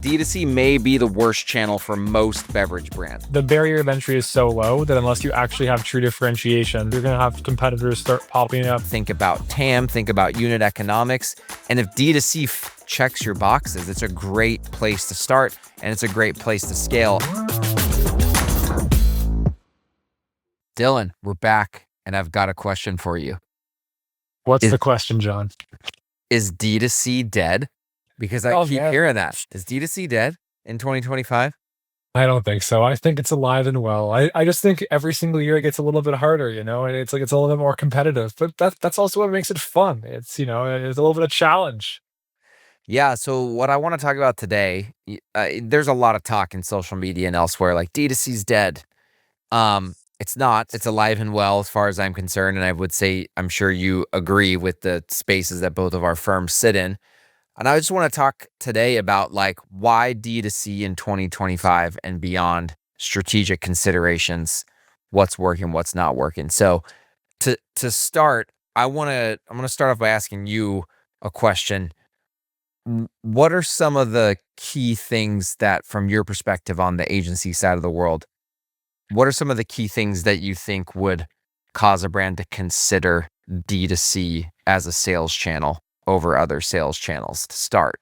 D2C may be the worst channel for most beverage brands. The barrier of entry is so low that unless you actually have true differentiation, you're going to have competitors start popping up. Think about TAM, think about unit economics. And if D2C checks your boxes, it's a great place to start and it's a great place to scale. Dylan, we're back and I've got a question for you. What's the question, John? Is D2C dead? Because I keep hearing that. Is D2C dead in 2025? I don't think so. I think it's alive and well. I just think every single year it gets a little bit harder, and it's like it's a little bit more competitive. But that's also what makes it fun. It's it's a little bit of challenge. Yeah. So what I want to talk about today, there's a lot of talk in social media and elsewhere, like D2C's dead. It's not. It's alive and well as far as I'm concerned, and I would say I'm sure you agree with the spaces that both of our firms sit in. And I just want to talk today about why D2C in 2025 and beyond, strategic considerations, what's working, what's not working. So to start, I'm going to start off by asking you a question. What are some of the key things that, from your perspective on the agency side of the world, what are some of the key things that you think would cause a brand to consider D2C as a sales channel over other sales channels to start?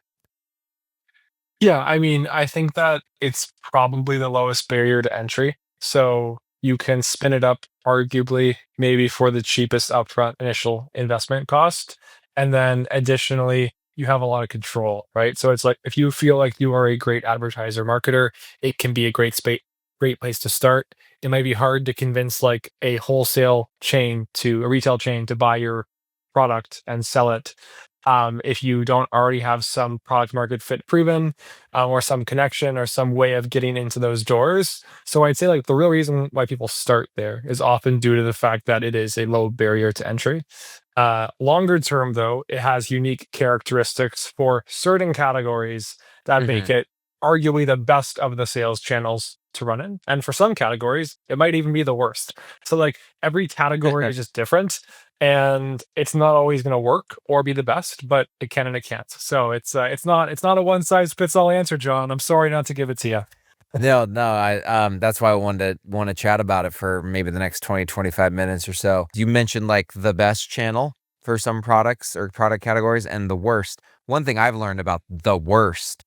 Yeah, I think that it's probably the lowest barrier to entry. So you can spin it up arguably maybe for the cheapest upfront initial investment cost. And then additionally, you have a lot of control, right? So it's like if you feel like you are a great advertiser marketer, it can be a great place to start. It might be hard to convince like a retail chain to buy your product and sell it if you don't already have some product market fit proven or some connection or some way of getting into those doors. So I'd say like the real reason why people start there is often due to the fact that it is a low barrier to entry. Longer term, though, it has unique characteristics for certain categories that make it arguably the best of the sales channels to run in. And for some categories, it might even be the worst. So like every category is just different and it's not always going to work or be the best, but it can and it can't. So it's not a one size fits all answer, John. I'm sorry not to give it to you. No, I that's why I wanted to chat about it for maybe the next 20, 25 minutes or so. You mentioned like the best channel for some products or product categories and the worst. One thing I've learned about the worst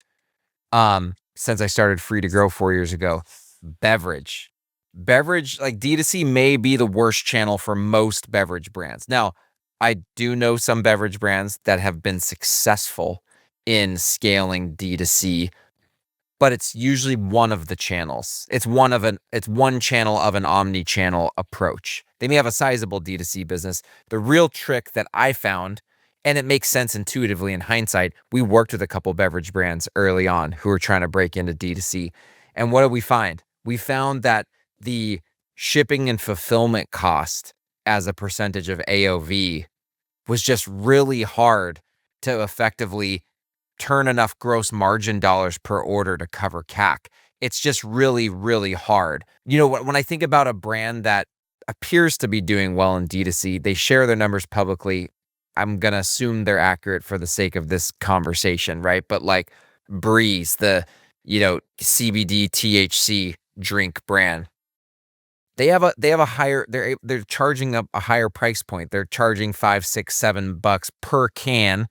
since I started Free to Grow 4 years ago, beverage, like D2C may be the worst channel for most beverage brands. Now, I do know some beverage brands that have been successful in scaling D2C, but it's usually one of the channels. It's one channel of an omni-channel approach. They may have a sizable D2C business. The real trick that I found, and it makes sense intuitively in hindsight, we worked with a couple beverage brands early on who were trying to break into D2C. And what did we find? We found that the shipping and fulfillment cost as a percentage of AOV was just really hard to effectively turn enough gross margin dollars per order to cover CAC. It's just really, really hard. When I think about a brand that appears to be doing well in D2C, they share their numbers publicly. I'm going to assume they're accurate for the sake of this conversation, right? But like Breeze, the, CBD THC drink brand, they have a higher, they're charging up a higher price point. They're charging $5, $6, $7 per can,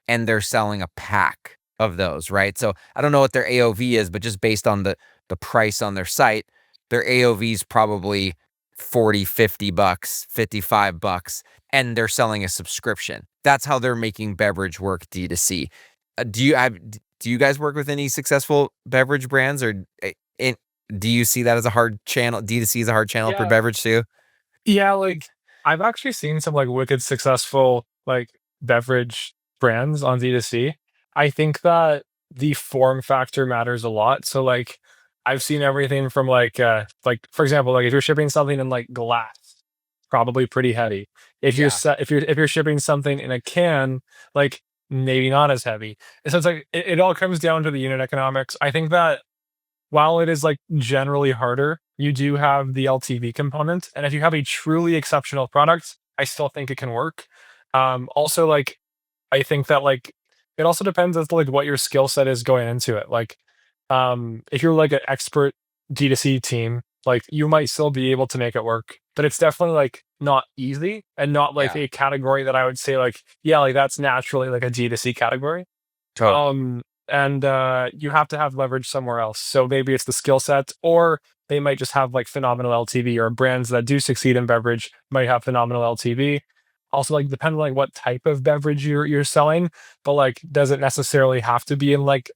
and they're selling a pack of those, right? So I don't know what their AOV is, but just based on the price on their site, their AOV is probably $40, $50, $55, and they're selling a subscription. That's how they're making beverage work D2C. Do you guys work with any successful beverage brands, or do you see that as a hard channel? D2C is a hard channel for beverage too? Yeah, like I've actually seen some like wicked successful like beverage brands on D2C. I think that the form factor matters a lot. So like I've seen everything from like for example, like if you're shipping something in like glass, probably pretty heavy. If you're shipping something in a can, like maybe not as heavy. So it's like it all comes down to the unit economics. I think that while it is like generally harder, you do have the LTV component. And if you have a truly exceptional product, I still think it can work. Also, like, I think that like it also depends as to like what your skill set is going into it. Like, If you're like an expert D2C team, like you might still be able to make it work, but it's definitely like not easy and not like Yeah, a category that I would say like, yeah, like that's naturally like a D2C category. totally. And you have to have leverage somewhere else. So maybe it's the skill set, or they might just have like phenomenal LTV, or brands that do succeed in beverage might have phenomenal LTV. Also, like depending on like what type of beverage you're selling, but like does it necessarily have to be in like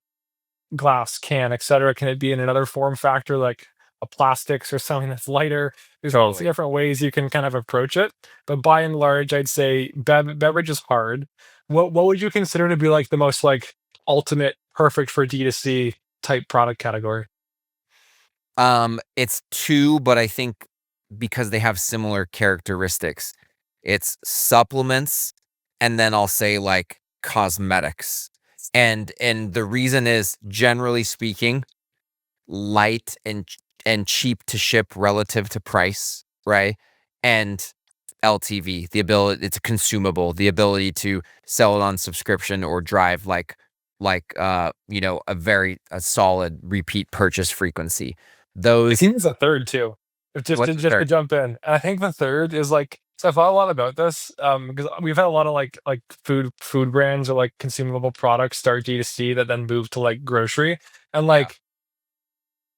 glass, can, etc.? Can it be in another form factor like a plastics or something that's lighter? There's lots of Totally. different ways you can kind of approach it. But by and large, I'd say beverage is hard. What would you consider to be like the most like ultimate perfect for D2C type product category? It's two, but I think because they have similar characteristics, it's supplements, and then I'll say like cosmetics. And the reason is, generally speaking, light and cheap to ship relative to price, right? And LTV, the ability, it's consumable, the ability to sell it on subscription or drive a solid repeat purchase frequency. I Those think there's a third too. What's the Just to third? jump in, and I think the third is like, so I thought a lot about this because we've had a lot of like food brands or like consumable products start D2C that then move to like grocery, and Yeah, like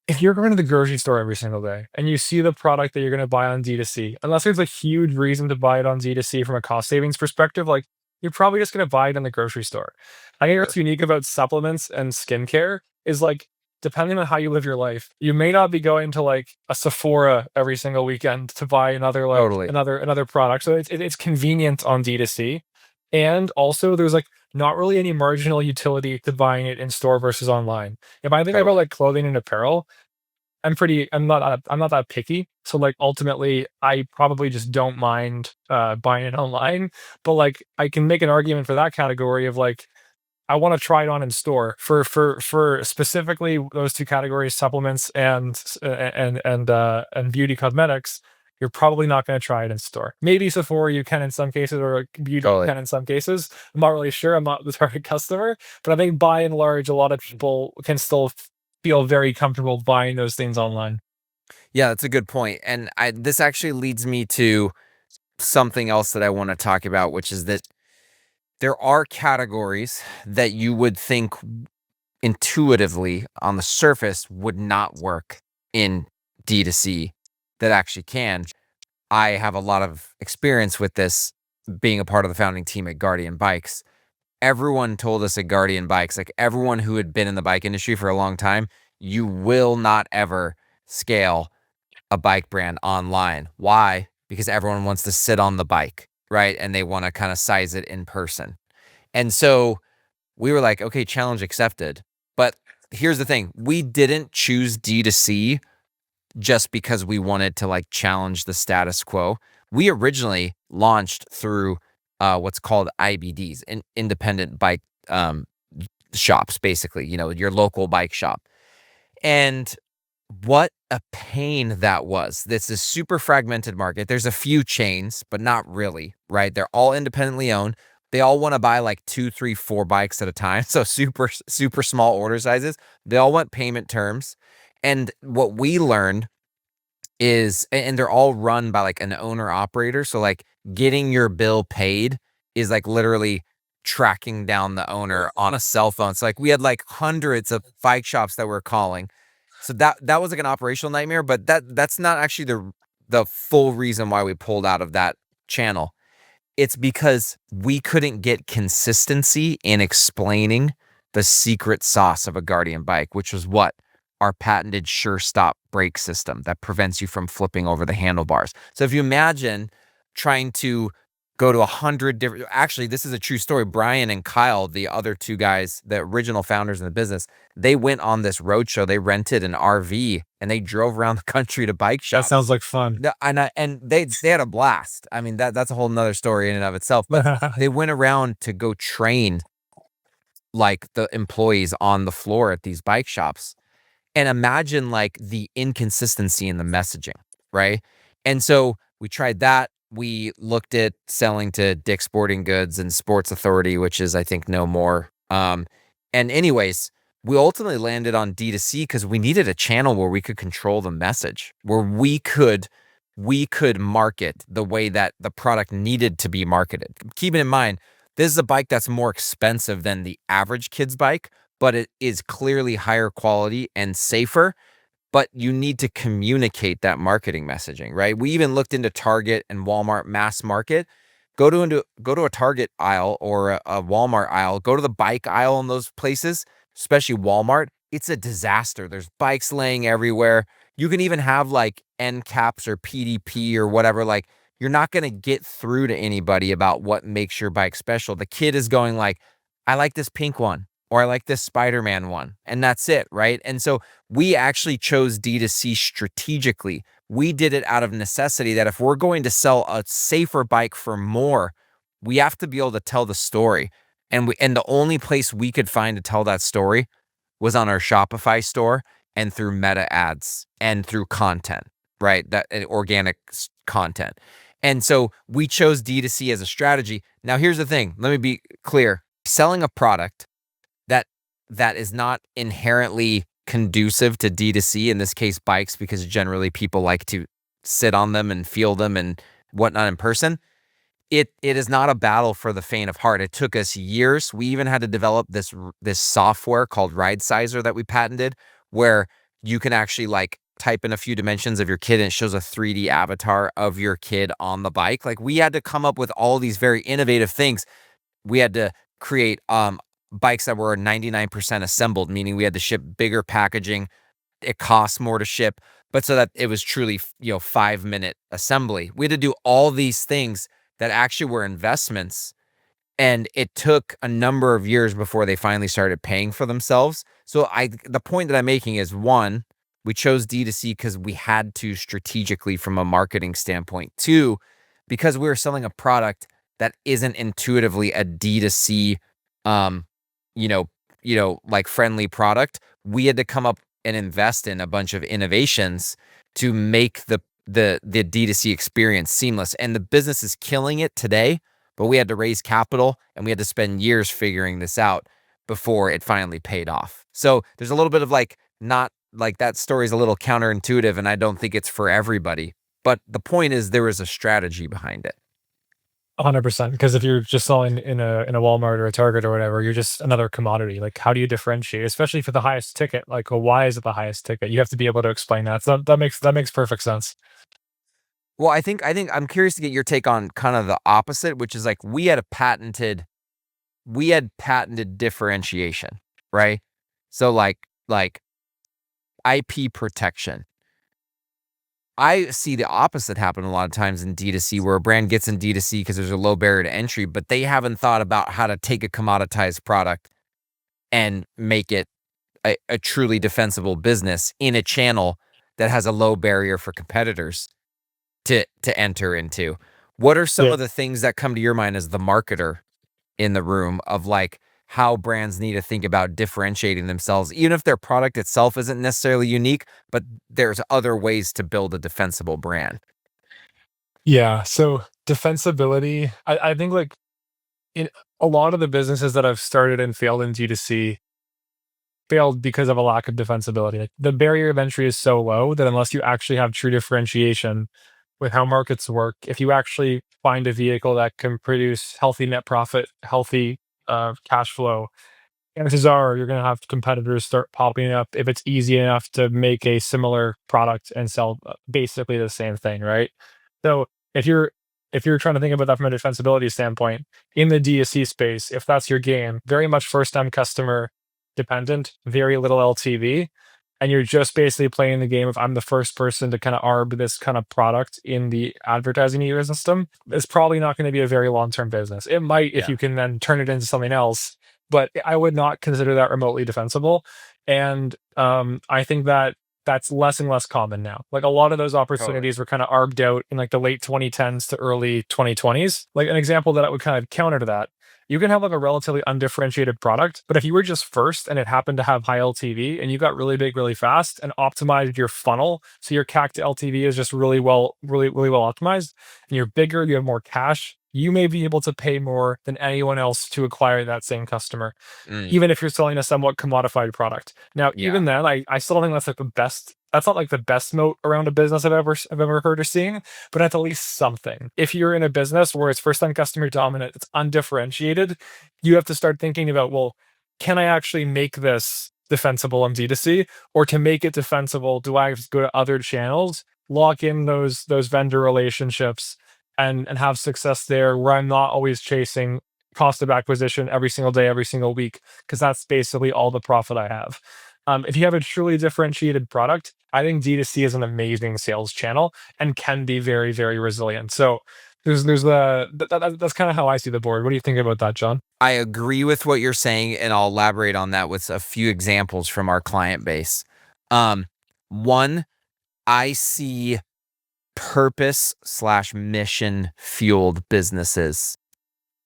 if you're going to the grocery store every single day and you see the product that you're going to buy on D2C, unless there's a huge reason to buy it on D2C from a cost savings perspective, like you're probably just going to buy it in the grocery store. I think what's sure. unique about supplements and skincare is like, depending on how you live your life, you may not be going to like a Sephora every single weekend to buy another like Totally, another product. So it's convenient on D2C. And also there's like not really any marginal utility to buying it in store versus online. If I think about totally. like clothing and apparel, I'm not that picky. So like ultimately I probably just don't mind buying it online. But like I can make an argument for that category of like I want to try it on in store for specifically those two categories, supplements and beauty cosmetics. You're probably not going to try it in store. Maybe Sephora you can in some cases, or like, beauty you Totally. can in some cases. I'm not really sure. I'm not the target customer, but I think by and large, a lot of people can still feel very comfortable buying those things online. Yeah, that's a good point. And this actually leads me to something else that I want to talk about, which is that there are categories that you would think intuitively on the surface would not work in D2C that actually can. I have a lot of experience with this, being a part of the founding team at Guardian Bikes. Everyone told us at Guardian Bikes, like everyone who had been in the bike industry for a long time, you will not ever scale a bike brand online. Why? Because everyone wants to sit on the bike, right? And they want to kind of size it in person. And so we were like, okay, challenge accepted. But here's the thing, we didn't choose D2C just because we wanted to like challenge the status quo. We originally launched through what's called IBDs, independent bike shops, basically, your local bike shop. And what a pain that was. This is super fragmented market. There's a few chains, but not really, right? They're all independently owned. They all want to buy like 2, 3, 4 bikes at a time. So super, super small order sizes. They all want payment terms. And what we learned is, and they're all run by like an owner operator. So like getting your bill paid is like literally tracking down the owner on a cell phone. So like we had like hundreds of bike shops that were calling. So that was like an operational nightmare, but that's not actually the full reason why we pulled out of that channel. It's because we couldn't get consistency in explaining the secret sauce of a Guardian bike, which was what? Our patented sure stop brake system that prevents you from flipping over the handlebars. So if you imagine trying to go to 100 different, actually, this is a true story. Brian and Kyle, the other two guys, the original founders in the business, they went on this roadshow. They rented an RV and they drove around the country to bike That shops. sounds like fun. And they had a blast. I mean, that's a whole nother story in and of itself. But they went around to go train like the employees on the floor at these bike shops, and imagine like the inconsistency in the messaging, right? And so we tried that. We looked at selling to Dick's Sporting Goods and Sports Authority, which is I think no more. And anyways, we ultimately landed on D2C because we needed a channel where we could control the message, where we could market the way that the product needed to be marketed. Keeping in mind, this is a bike that's more expensive than the average kid's bike, but it is clearly higher quality and safer. But you need to communicate that marketing messaging, right? We even looked into Target and Walmart mass market. Go to a Target aisle or a Walmart aisle. Go to the bike aisle in those places, especially Walmart. It's a disaster. There's bikes laying everywhere. You can even have like end caps or PDP or whatever. Like, you're not going to get through to anybody about what makes your bike special. The kid is going like, I like this pink one or I like this Spider-Man one, and that's it, right? And so we actually chose D2C strategically. We did it out of necessity that if we're going to sell a safer bike for more, we have to be able to tell the story. And the only place we could find to tell that story was on our Shopify store and through meta ads and through content, right? That organic content. And so we chose D2C as a strategy. Now here's the thing. Let me be clear. Selling a product that is not inherently conducive to D2C, in this case bikes, because generally people like to sit on them and feel them and whatnot in person. It is not a battle for the faint of heart. It took us years. We even had to develop this software called Ride Sizer that we patented, where you can actually like type in a few dimensions of your kid and it shows a 3D avatar of your kid on the bike. Like, we had to come up with all these very innovative things. We had to create bikes that were 99% assembled, meaning we had to ship bigger packaging. It costs more to ship, but so that it was truly, 5-minute assembly. We had to do all these things that actually were investments, and it took a number of years before they finally started paying for themselves. So the point that I'm making is, one, we chose D2C because we had to strategically from a marketing standpoint. Two, because we were selling a product that isn't intuitively a D2C, you know, like friendly product. We had to come up and invest in a bunch of innovations to make the D2C experience seamless. And the business is killing it today, but we had to raise capital and we had to spend years figuring this out before it finally paid off. So there's a little bit of like, not like, that story is a little counterintuitive and I don't think it's for everybody. But the point is, there was a strategy behind it. 100%. Because if you're just selling in a Walmart or a Target or whatever, you're just another commodity. Like, how do you differentiate, especially for the highest ticket? Like, well, why is it the highest ticket? You have to be able to explain that. So that makes perfect sense. Well, I think I'm curious to get your take on kind of the opposite, which is like, we had patented differentiation, right? So like IP protection. I see the opposite happen a lot of times in D2C, where a brand gets in D2C because there's a low barrier to entry, but they haven't thought about how to take a commoditized product and make it a truly defensible business in a channel that has a low barrier for competitors to enter into. What are some Yeah. of the things that come to your mind as the marketer in the room of like how brands need to think about differentiating themselves, even if their product itself isn't necessarily unique, but there's other ways to build a defensible brand? Yeah. So defensibility, I think like in a lot of the businesses that I've started and failed in D2C failed because of a lack of defensibility. Like, the barrier of entry is so low that unless you actually have true differentiation with how markets work, if you actually find a vehicle that can produce healthy net profit, healthy cash flow, chances are you're going to have competitors start popping up if it's easy enough to make a similar product and sell basically the same thing, right? So if you're if you're trying to think about that from a defensibility standpoint in the DSC space, if that's your game, very much first time customer dependent, very little LTV, and you're just basically playing the game of I'm the first person to kind of arb this kind of product in the advertising ecosystem, it's probably not going to be a very long term business. It might if Yeah. you can then turn it into something else, but I would not consider that remotely defensible. And I think that that's less and less common now. Like, a lot of those Totally. opportunities were kind of arbed out in like the late 2010s to early 2020s. Like, an example that I would kind of counter to that, you can have like a relatively undifferentiated product, but if you were just first and it happened to have high LTV and you got really big really fast and optimized your funnel, so your CAC to LTV is just really well optimized, and you're bigger, you have more cash, you may be able to pay more than anyone else to acquire that same customer, Mm, even if you're selling a somewhat commodified product. Now, yeah. even then, I still don't think that's like the best. That's not like the best moat around a business I've ever heard or seen, but that's at least something. If you're in a business where it's first time customer dominant, it's undifferentiated, you have to start thinking about, well, can I actually make this defensible on D2C? Or to make it defensible, do I have to go to other channels, lock in those vendor relationships and have success there where I'm not always chasing cost of acquisition every single day, every single week, because that's basically all the profit I have. If you have a truly differentiated product, I think D2C is an amazing sales channel and can be very, very resilient. So that's kind of how I see the board. What do you think about that, John? I agree with what you're saying, and I'll elaborate on that with a few examples from our client base. One, I see purpose slash mission fueled businesses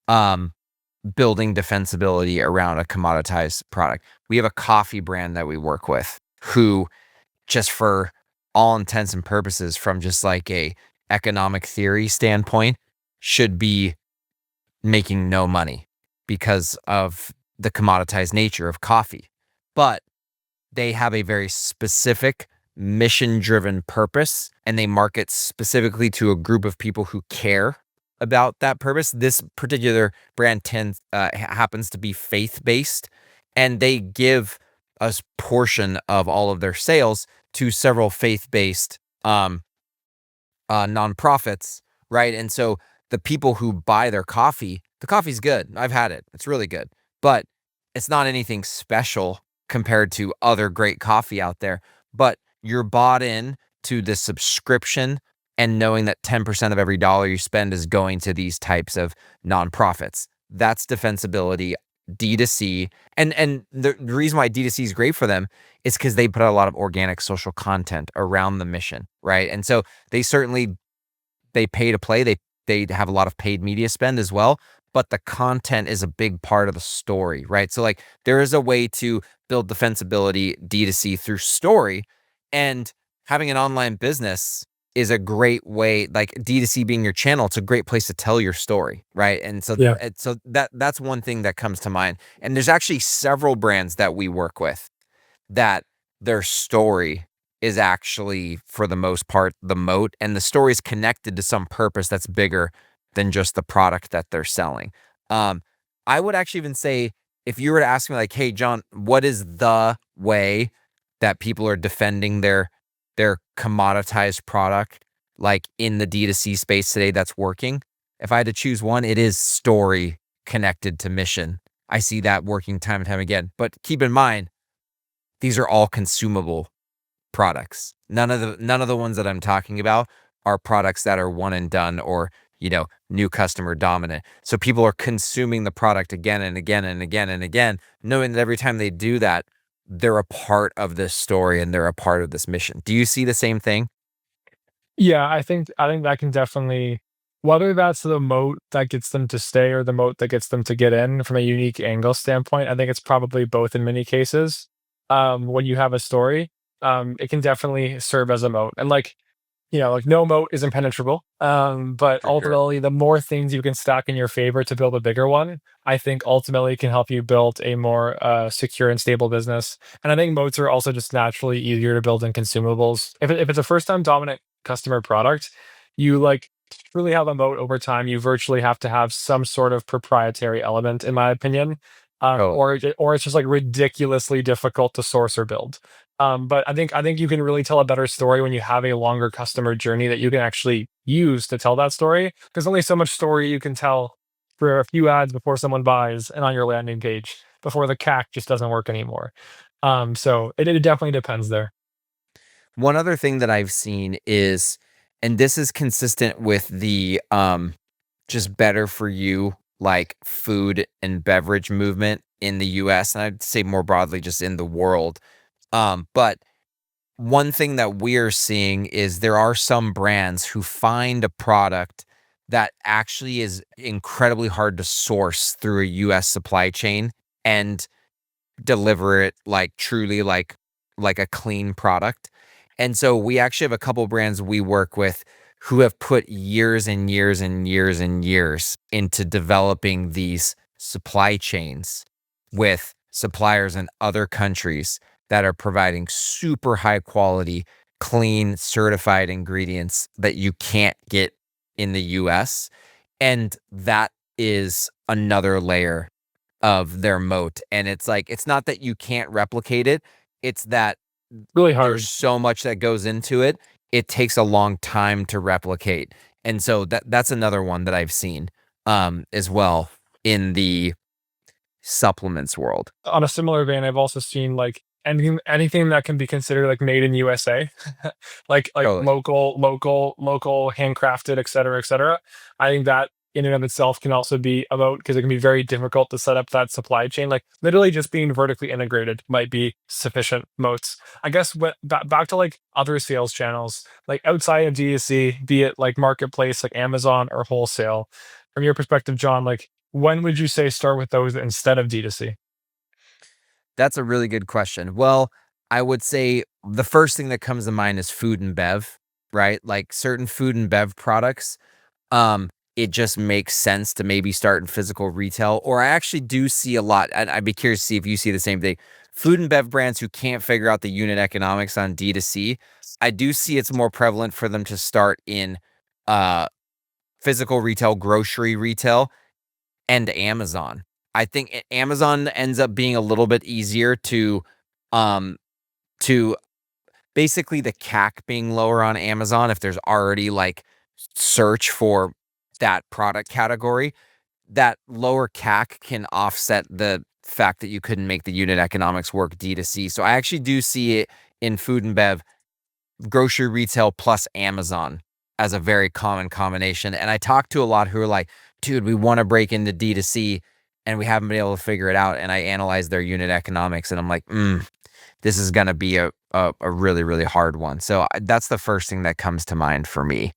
um, building defensibility around a commoditized product. We have a coffee brand that we work with who, just for all intents and purposes, from just like a economic theory standpoint, should be making no money because of the commoditized nature of coffee. But they have a very specific mission driven purpose and they market specifically to a group of people who care about that purpose. This particular brand happens to be faith based, and they give a portion of all of their sales to several faith based nonprofits, right? And so the people who buy their coffee, the coffee's good. I've had it. It's really good. But it's not anything special compared to other great coffee out there. But you're bought in to the subscription and knowing that 10% of every dollar you spend is going to these types of nonprofits. That's defensibility, D2C. And the reason why D2C is great for them is because they put out a lot of organic social content around the mission, right? And so they pay to play. They have a lot of paid media spend as well, but the content is a big part of the story, right? So like there is a way to build defensibility D2C through story, and having an online business is a great way, like D2C being your channel, it's a great place to tell your story, right? And so Yeah. that's one thing that comes to mind. And there's actually several brands that we work with that their story is actually, for the most part, the moat, and the story is connected to some purpose that's bigger than just the product that they're selling. Um, I would actually even say, if you were to ask me, like, "Hey, John, what is the way that people are defending their commoditized product, like in the D2C space today, that's working?" If I had to choose one, it is story connected to mission. I see that working time and time again. But keep in mind, these are all consumable products. None of the ones that I'm talking about are products that are one and done or, new customer dominant. So people are consuming the product again and again and again and again, knowing that every time they do that, they're a part of this story and they're a part of this mission. Do you see the same thing? Yeah, I think that can definitely, whether that's the moat that gets them to stay or the moat that gets them to get in from a unique angle standpoint, I think it's probably both in many cases. When you have a story, it can definitely serve as a moat. And like, like no moat is impenetrable. But For sure. ultimately, the more things you can stack in your favor to build a bigger one, I think ultimately can help you build a more secure and stable business. And I think moats are also just naturally easier to build in consumables. If it's a first time dominant customer product, you like truly have a moat over time. You virtually have to have some sort of proprietary element, in my opinion, Totally. or it's just like ridiculously difficult to source or build. But I think you can really tell a better story when you have a longer customer journey that you can actually use to tell that story. There's only so much story you can tell for a few ads before someone buys and on your landing page before the CAC just doesn't work anymore. So it definitely depends there. One other thing that I've seen is, and this is consistent with the just better for you, like food and beverage movement in the US, and I'd say more broadly just in the world. But one thing that we're seeing is there are some brands who find a product that actually is incredibly hard to source through a US supply chain and deliver it like truly like a clean product. And so we actually have a couple brands we work with who have put years and years and years and years into developing these supply chains with suppliers in other countries that are providing super high quality, clean, certified ingredients that you can't get in the US. And that is another layer of their moat. And it's like, it's not that you can't replicate it, it's that Really there's hard. so much that goes into it. It takes a long time to replicate. And so that's another one that I've seen as well in the supplements world. On a similar vein, I've also seen like anything that can be considered like made in USA, like Totally. local, handcrafted, et cetera, et cetera. I think that in and of itself can also be about because it can be very difficult to set up that supply chain. Like literally just being vertically integrated might be sufficient moats. I guess back to like other sales channels, like outside of DTC, be it like marketplace like Amazon or wholesale. From your perspective, John, like when would you say start with those instead of D2C? That's a really good question. Well, I would say the first thing that comes to mind is food and bev, right? Like certain food and bev products, it just makes sense to maybe start in physical retail. Or I actually do see a lot, and I'd be curious to see if you see the same thing. Food and bev brands who can't figure out the unit economics on D2C, I do see it's more prevalent for them to start in uh physical retail, grocery retail, and Amazon. I think Amazon ends up being a little bit easier um to basically the CAC being lower on Amazon if there's already like search for that product category. That lower CAC can offset the fact that you couldn't make the unit economics work D2C. So I actually do see it in food and bev, grocery retail plus Amazon as a very common combination. And I talk to a lot who are like, dude, we want to break into D2C and we haven't been able to figure it out. And I analyze their unit economics and I'm like, this is going to be a really, really hard one. So that's the first thing that comes to mind for me.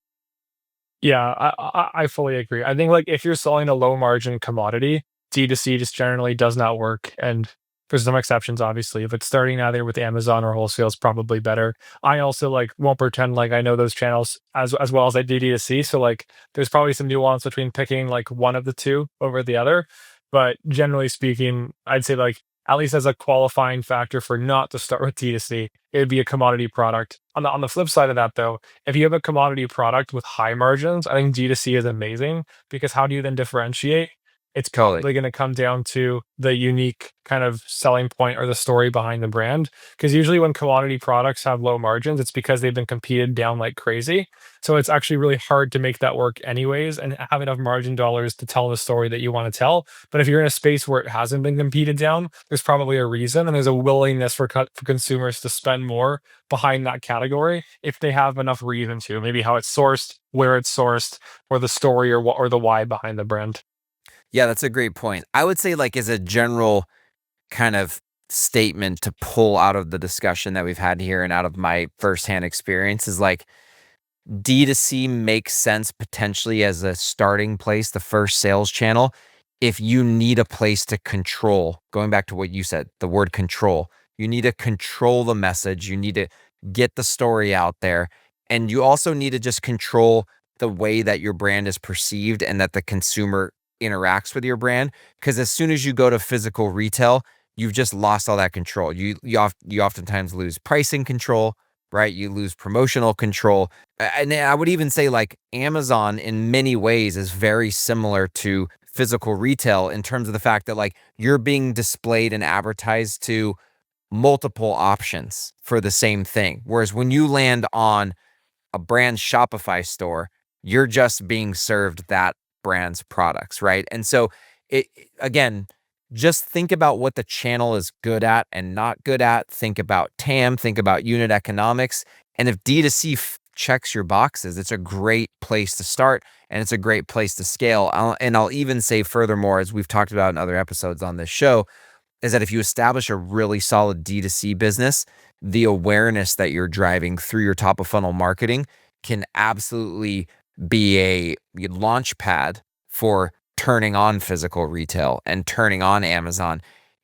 Yeah, I fully agree. I think like if you're selling a low margin commodity, D2C just generally does not work. And there's some exceptions, obviously. If it's starting either with Amazon or wholesale, is probably better. I also like won't pretend like I know those channels as well as I do D2C. So like there's probably some nuance between picking like one of the two over the other. But generally speaking, I'd say like at least as a qualifying factor for not to start with D2C, it would be a commodity product. On the flip side of that though, if you have a commodity product with high margins, I think D2C is amazing because how do you then differentiate? It's Totally. probably going to come down to the unique kind of selling point or the story behind the brand. Because usually when commodity products have low margins, it's because they've been competed down like crazy. So it's actually really hard to make that work anyways and have enough margin dollars to tell the story that you want to tell. But if you're in a space where it hasn't been competed down, there's probably a reason and there's a willingness for consumers to spend more behind that category if they have enough reason to, maybe how it's sourced, where it's sourced, or the story or what or the why behind the brand. Yeah, that's a great point. I would say, like, as a general kind of statement to pull out of the discussion that we've had here and out of my firsthand experience is like D2C makes sense potentially as a starting place, the first sales channel. If you need a place to control, going back to what you said, the word control, you need to control the message. You need to get the story out there. And you also need to just control the way that your brand is perceived and that the consumer interacts with your brand. Because as soon as you go to physical retail, you've just lost all that control. You oftentimes lose pricing control, right? You lose promotional control. And I would even say like Amazon in many ways is very similar to physical retail in terms of the fact that like you're being displayed and advertised to multiple options for the same thing. Whereas when you land on a brand Shopify store, you're just being served that brand's products, right? And so it again, just think about what the channel is good at and not good at. Think about TAM, think about unit economics. And if D2C checks your boxes, it's a great place to start and it's a great place to scale. I'll even say furthermore, as we've talked about in other episodes on this show, is that if you establish a really solid D2C business, the awareness that you're driving through your top of funnel marketing can absolutely be a launch pad for turning on physical retail and turning on Amazon.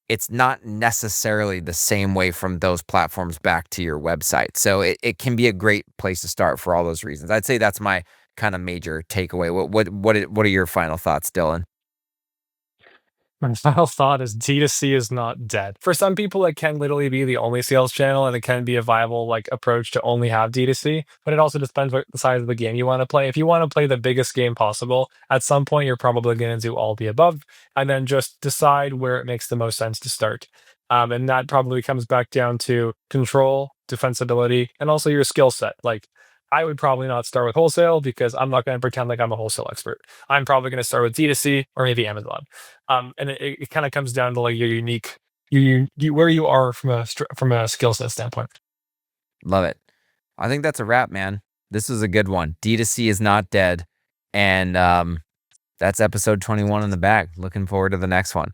it's not necessarily the same way from those platforms back to your website. So it can be a great place to start for all those reasons. I'd say that's my kind of major takeaway. What are your final thoughts, Dylan? My final thought is D2C is not dead. For some people, it can literally be the only sales channel, and it can be a viable like approach to only have D2C. But it also depends what the size of the game you want to play. If you want to play the biggest game possible, at some point you're probably going to do all the above, and then just decide where it makes the most sense to start. And that probably comes back down to control, defensibility, and also your skill set. Like I would probably not start with wholesale because I'm not going to pretend like I'm a wholesale expert. I'm probably going to start with D2C or maybe Amazon. And it kind of comes down to like your unique, where you are from from a skill set standpoint. Love it. I think that's a wrap, man. This was a good one. D2C is not dead. And that's episode 21 in the bag. Looking forward to the next one.